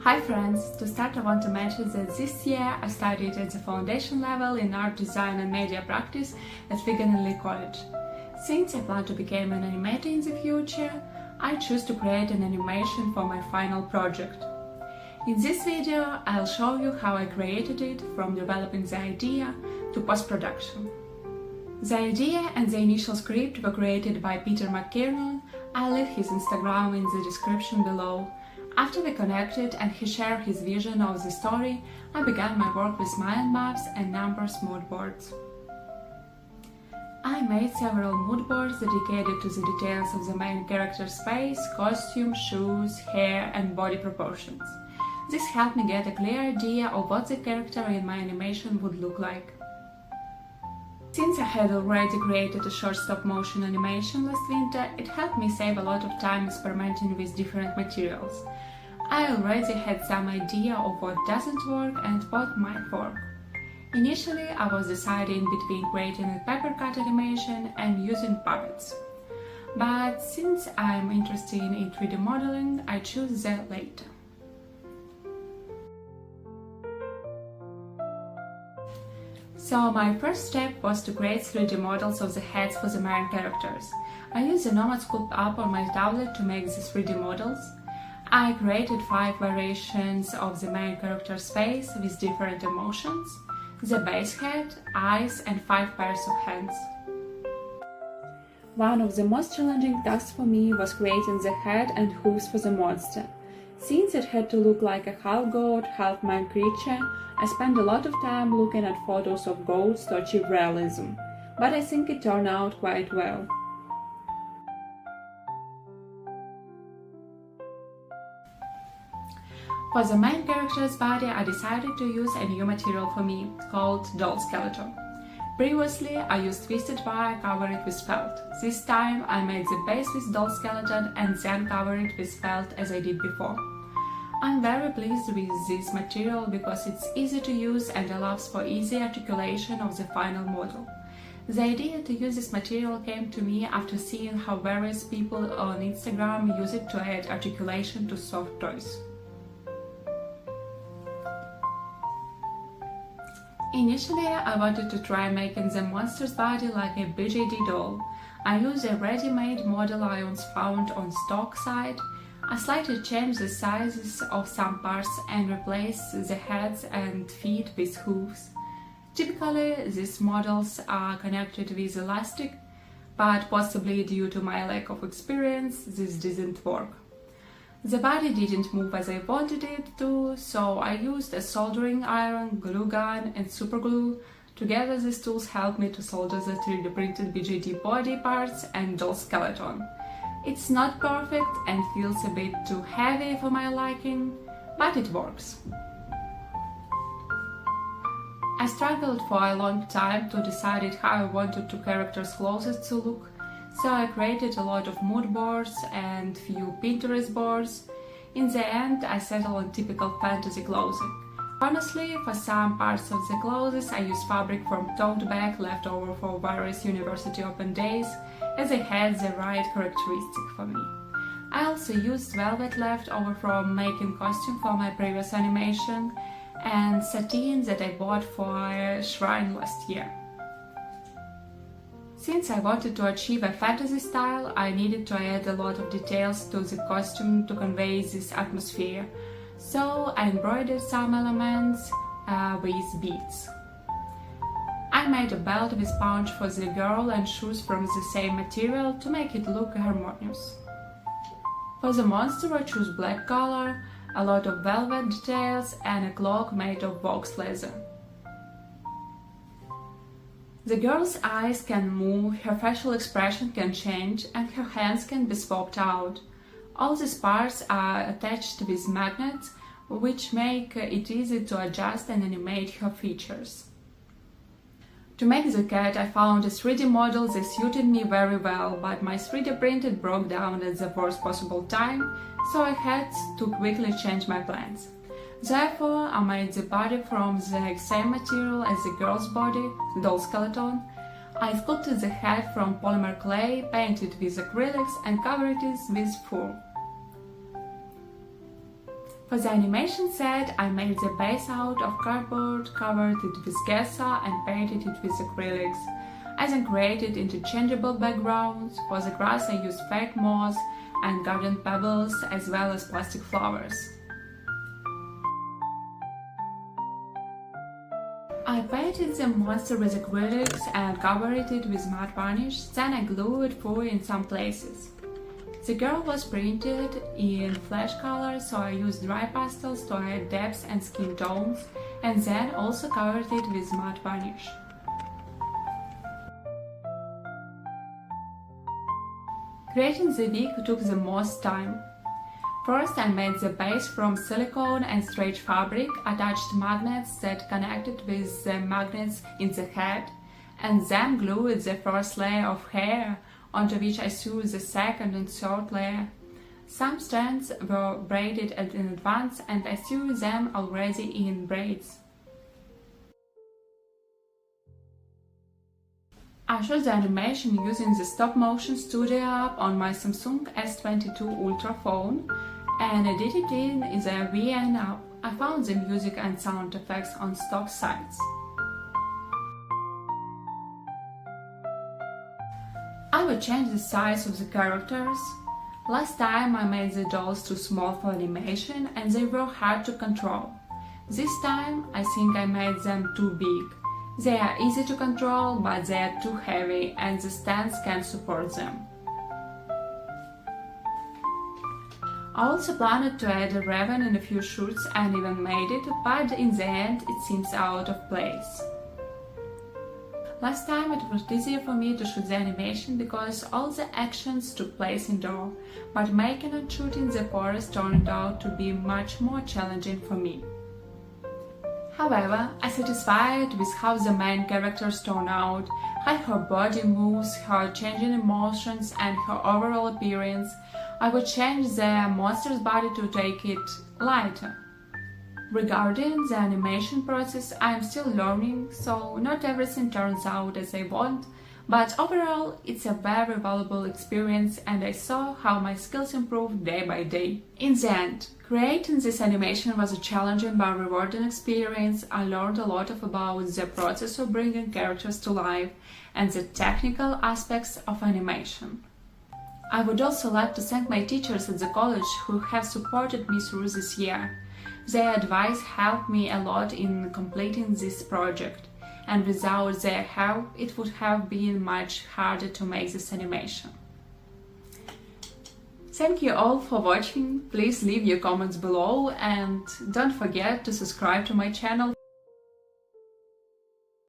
Hi friends! To start I want to mention that this year I studied at the foundation level in art design and media practice at Wigan and Leigh College. Since I plan to become an animator in the future, I choose to create an animation for my final project. In this video I'll show you how I created it from developing the idea to post-production. The idea and the initial script were created by Peter McKiernan. I'll leave his Instagram in the description below. After we connected and he shared his vision of the story, I began my work with mind maps and numbers mood boards. I made several mood boards dedicated to the details of the main character's face, costume, shoes, hair and body proportions. This helped me get a clear idea of what the character in my animation would look like. Since I had already created a short stop-motion animation last winter, it helped me save a lot of time experimenting with different materials. I already had some idea of what doesn't work and what might work. Initially, I was deciding between creating a paper cut animation and using puppets. But since I'm interested in 3D modeling, I choose the latter. So my first step was to create 3D models of the heads for the main characters. I used the Nomad Sculpt app on my tablet to make the 3D models. I created 5 variations of the main character's face with different emotions, the base head, eyes and 5 pairs of hands. One of the most challenging tasks for me was creating the head and hooves for the monster. Since it had to look like a half goat, half man creature, I spent a lot of time looking at photos of goats to achieve realism, but I think it turned out quite well. For the main character's body, I decided to use a new material for me, called doll skeleton. Previously, I used twisted wire, covered it with felt. This time, I made the base with doll skeleton and then covered it with felt as I did before. I'm very pleased with this material because it's easy to use and allows for easy articulation of the final model. The idea to use this material came to me after seeing how various people on Instagram use it to add articulation to soft toys. Initially, I wanted to try making the monster's body like a BJD doll. I used a ready-made model I once found on stock site. I slightly changed the sizes of some parts and replaced the heads and feet with hooves. Typically, these models are connected with elastic, but possibly due to my lack of experience, this didn't work. The body didn't move as I wanted it to, so I used a soldering iron, glue gun and super glue. Together these tools helped me to solder the 3D printed BJD body parts and doll skeleton. It's not perfect and feels a bit too heavy for my liking, but it works. I struggled for a long time to decide how I wanted two characters' clothes to look, so I created a lot of mood boards and few Pinterest boards. In the end, I settled on typical fantasy clothing. Honestly, for some parts of the clothes I used fabric from tote bag left over for various university open days, as it had the right characteristic for me. I also used velvet left over from making costume for my previous animation and satin that I bought for a shrine last year. Since I wanted to achieve a fantasy style, I needed to add a lot of details to the costume to convey this atmosphere, so I embroidered some elements with beads. I made a belt with punch for the girl and shoes from the same material to make it look harmonious. For the monster I chose black color, a lot of velvet details and a cloak made of box leather. The girl's eyes can move, her facial expression can change and her hands can be swapped out. All these parts are attached with magnets, which make it easy to adjust and animate her features. To make the cat, I found a 3D model that suited me very well, but my 3D printed broke down at the worst possible time, so I had to quickly change my plans. Therefore, I made the body from the same material as the girl's body, the doll skeleton. I sculpted the head from polymer clay, painted with acrylics and covered it with fur. For the animation set, I made the base out of cardboard, covered it with gesso and painted it with acrylics. I then created interchangeable backgrounds. For the grass I used fake moss and garden pebbles as well as plastic flowers. I painted the monster with acrylics and covered it with matte varnish, then I glued it fully in some places. The girl was printed in flesh color, so I used dry pastels to add depth and skin tones, and then also covered it with matte varnish. Creating the wig took the most time. First, I made the base from silicone and stretch fabric, attached magnets that connected with the magnets in the head, and then glued the first layer of hair, onto which I sewed the second and third layer. Some strands were braided in advance, and I sewed them already in braids. I shot the animation using the stop-motion studio app on my Samsung S22 Ultra phone and edited it in the VN app. I found the music and sound effects on stock sites. I would change the size of the characters. Last time I made the dolls too small for animation and they were hard to control. This time I think I made them too big. They are easy to control, but they are too heavy and the stands can't support them. I also planned to add a ribbon in a few shoots and even made it, but in the end it seems out of place. Last time it was easier for me to shoot the animation because all the actions took place indoor, but making and shooting the chorus turned out to be much more challenging for me. However, I'm satisfied with how the main characters turn out, how her body moves, her changing emotions and her overall appearance. I would change the monster's body to take it lighter. Regarding the animation process, I am still learning, so not everything turns out as I want, but overall it's a very valuable experience and I saw how my skills improved day by day. In the end, creating this animation was a challenging but rewarding experience. I learned a lot about the process of bringing characters to life and the technical aspects of animation. I would also like to thank my teachers at the college who have supported me through this year. Their advice helped me a lot in completing this project, and without their help it would have been much harder to make this animation. Thank you all for watching, please leave your comments below and don't forget to subscribe to my channel.